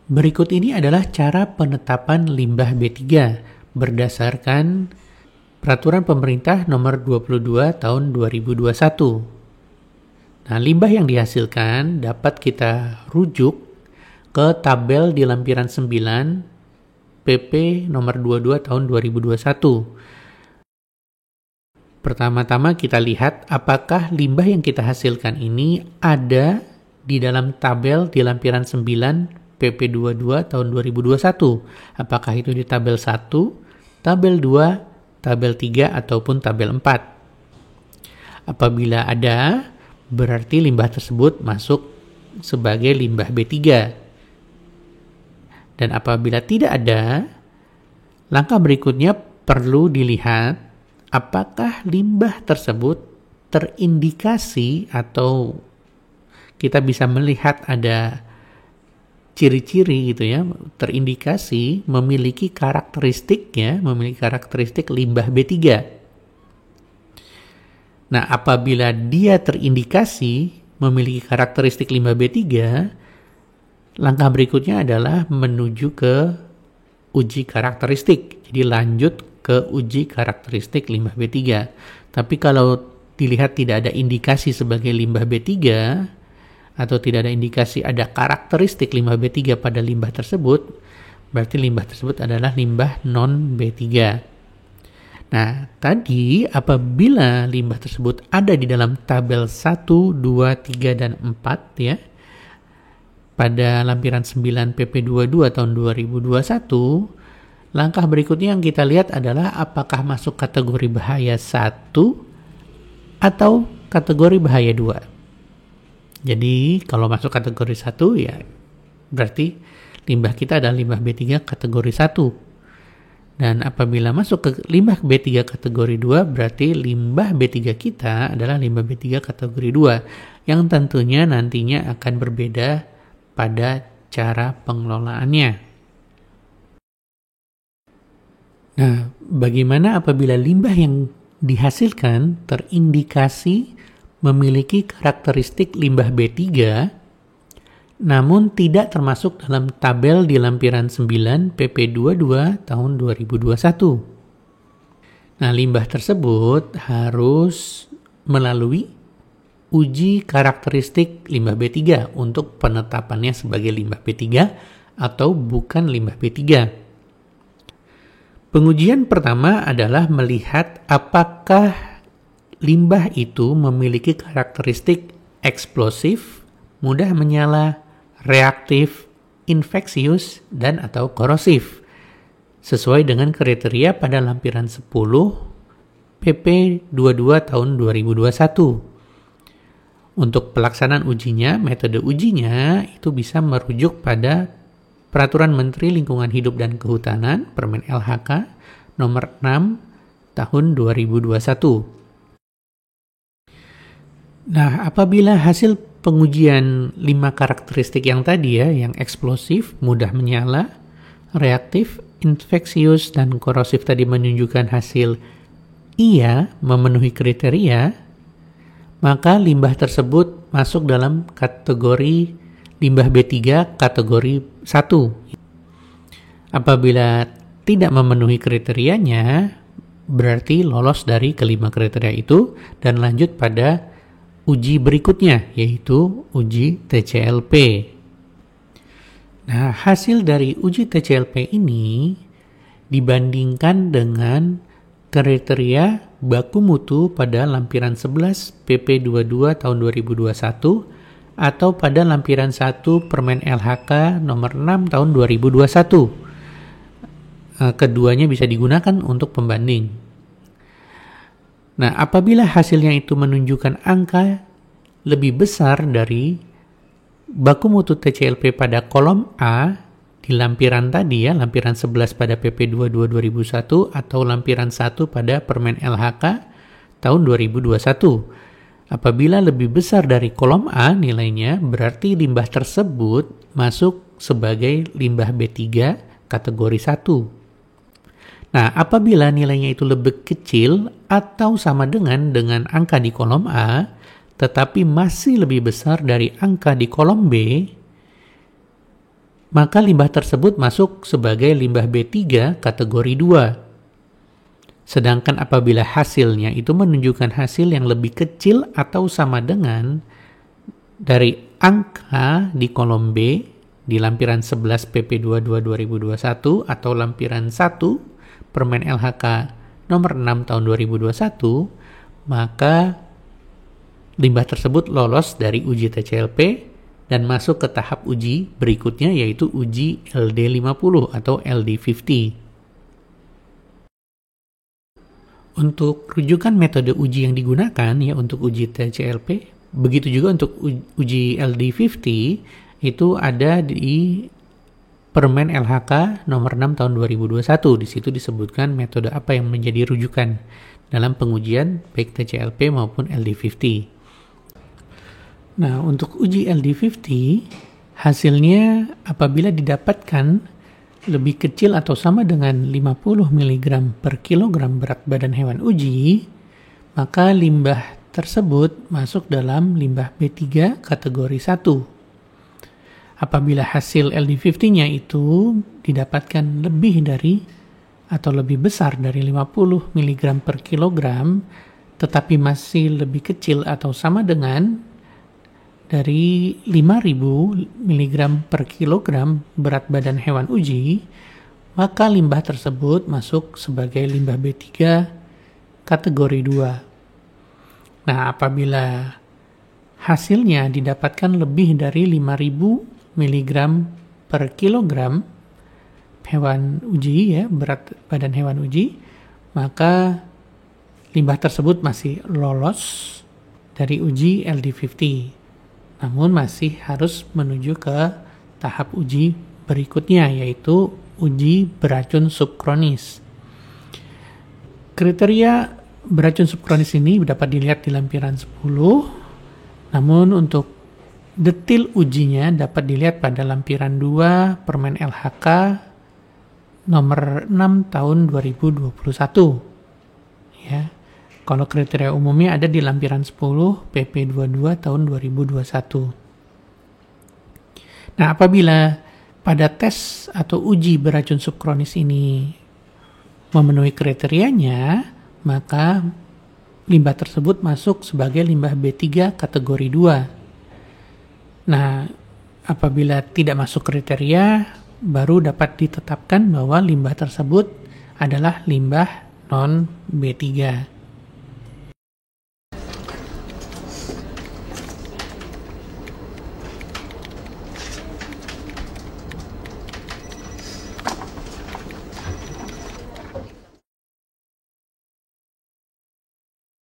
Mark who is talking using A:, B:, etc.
A: Berikut ini adalah cara penetapan limbah B3 berdasarkan Peraturan Pemerintah Nomor 22 Tahun 2021. Nah, limbah yang dihasilkan dapat kita rujuk ke tabel di lampiran 9 PP Nomor 22 Tahun 2021. Pertama-tama kita lihat apakah limbah yang kita hasilkan ini ada di dalam tabel di lampiran 9 PP 22 tahun 2021. Apakah itu di tabel 1, tabel 2, tabel 3, ataupun tabel 4. Apabila ada, berarti limbah tersebut masuk sebagai limbah B3. Dan apabila tidak ada, langkah berikutnya perlu dilihat apakah limbah tersebut terindikasi atau kita bisa melihat ada ciri-ciri gitu ya, terindikasi memiliki karakteristik limbah B3. Nah, apabila dia terindikasi memiliki karakteristik limbah B3, langkah berikutnya adalah menuju ke uji karakteristik. Jadi lanjut ke uji karakteristik limbah B3. Tapi kalau dilihat tidak ada indikasi sebagai limbah B3, atau tidak ada indikasi ada karakteristik limbah B3 pada limbah tersebut, berarti limbah tersebut adalah limbah non B3. Nah, tadi apabila limbah tersebut ada di dalam tabel 1, 2, 3, dan 4 ya, pada lampiran 9 PP 22 tahun 2021, langkah berikutnya yang kita lihat adalah apakah masuk kategori bahaya 1 atau kategori bahaya 2. Jadi kalau masuk kategori 1 ya berarti limbah kita adalah limbah B3 kategori 1. Dan apabila masuk ke limbah B3 kategori 2 berarti limbah B3 kita adalah limbah B3 kategori 2 yang tentunya nantinya akan berbeda pada cara pengelolaannya. Nah, bagaimana apabila limbah yang dihasilkan terindikasi memiliki karakteristik limbah B3, namun tidak termasuk dalam tabel di lampiran 9 PP 22 tahun 2021. Nah, limbah tersebut harus melalui uji karakteristik limbah B3 untuk penetapannya sebagai limbah B3 atau bukan limbah B3. Pengujian pertama adalah melihat apakah limbah itu memiliki karakteristik eksplosif, mudah menyala, reaktif, infeksius, dan atau korosif, sesuai dengan kriteria pada lampiran 10 PP 22 tahun 2021. Untuk pelaksanaan ujinya, metode ujinya itu bisa merujuk pada Peraturan Menteri Lingkungan Hidup dan Kehutanan Permen LHK nomor 6 tahun 2021. Nah, apabila hasil pengujian 5 karakteristik yang tadi ya, yang eksplosif, mudah menyala, reaktif, infeksius, dan korosif tadi menunjukkan hasil iya memenuhi kriteria, maka limbah tersebut masuk dalam kategori limbah B3 kategori 1. Apabila tidak memenuhi kriterianya, berarti lolos dari kelima kriteria itu dan lanjut pada uji berikutnya, yaitu uji TCLP. Nah, hasil dari uji TCLP ini dibandingkan dengan kriteria baku mutu pada lampiran 11 PP 22 tahun 2021 atau pada lampiran 1 Permen LHK nomor 6 tahun 2021. Keduanya bisa digunakan untuk pembanding. Nah, apabila hasilnya itu menunjukkan angka lebih besar dari baku mutu TCLP pada kolom A di lampiran tadi ya, lampiran 11 pada PP 22 2001 atau lampiran 1 pada Permen LHK tahun 2021. Apabila lebih besar dari kolom A nilainya, berarti limbah tersebut masuk sebagai limbah B3 kategori 1. Nah, apabila nilainya itu lebih kecil atau sama dengan angka di kolom A, tetapi masih lebih besar dari angka di kolom B, maka limbah tersebut masuk sebagai limbah B3 kategori 2. Sedangkan apabila hasilnya itu menunjukkan hasil yang lebih kecil atau sama dengan dari angka di kolom B di lampiran 11 PP22 2021 atau lampiran 1 Permen LHK nomor 6 tahun 2021, maka limbah tersebut lolos dari uji TCLP dan masuk ke tahap uji berikutnya, yaitu uji LD50 atau LD50. Untuk rujukan metode uji yang digunakan ya untuk uji TCLP, begitu juga untuk uji LD50 itu ada di Permen LHK nomor 6 tahun 2021. Di situ disebutkan metode apa yang menjadi rujukan dalam pengujian baik TCLP maupun LD50. Nah, untuk uji LD50 hasilnya apabila didapatkan lebih kecil atau sama dengan 50 mg per kilogram berat badan hewan uji, maka limbah tersebut masuk dalam limbah B3 kategori 1. Apabila hasil LD50-nya itu didapatkan lebih dari atau lebih besar dari 50 mg per kilogram, tetapi masih lebih kecil atau sama dengan dari 5.000 mg per kilogram berat badan hewan uji, maka limbah tersebut masuk sebagai limbah B3 kategori 2. Nah, apabila hasilnya didapatkan lebih dari 5.000 mg per kilogram hewan uji ya, berat badan hewan uji, maka limbah tersebut masih lolos dari uji LD50. Namun masih harus menuju ke tahap uji berikutnya, yaitu uji beracun subkronis. Kriteria beracun subkronis ini dapat dilihat di lampiran 10, namun untuk detil ujinya dapat dilihat pada lampiran 2 Permen LHK nomor 6 tahun 2021. Ya. Kalau kriteria umumnya ada di lampiran 10 PP22 tahun 2021. Nah, apabila pada tes atau uji beracun subkronis ini memenuhi kriterianya, maka limbah tersebut masuk sebagai limbah B3 kategori 2. Nah, apabila tidak masuk kriteria, baru dapat ditetapkan bahwa limbah tersebut adalah limbah non B3.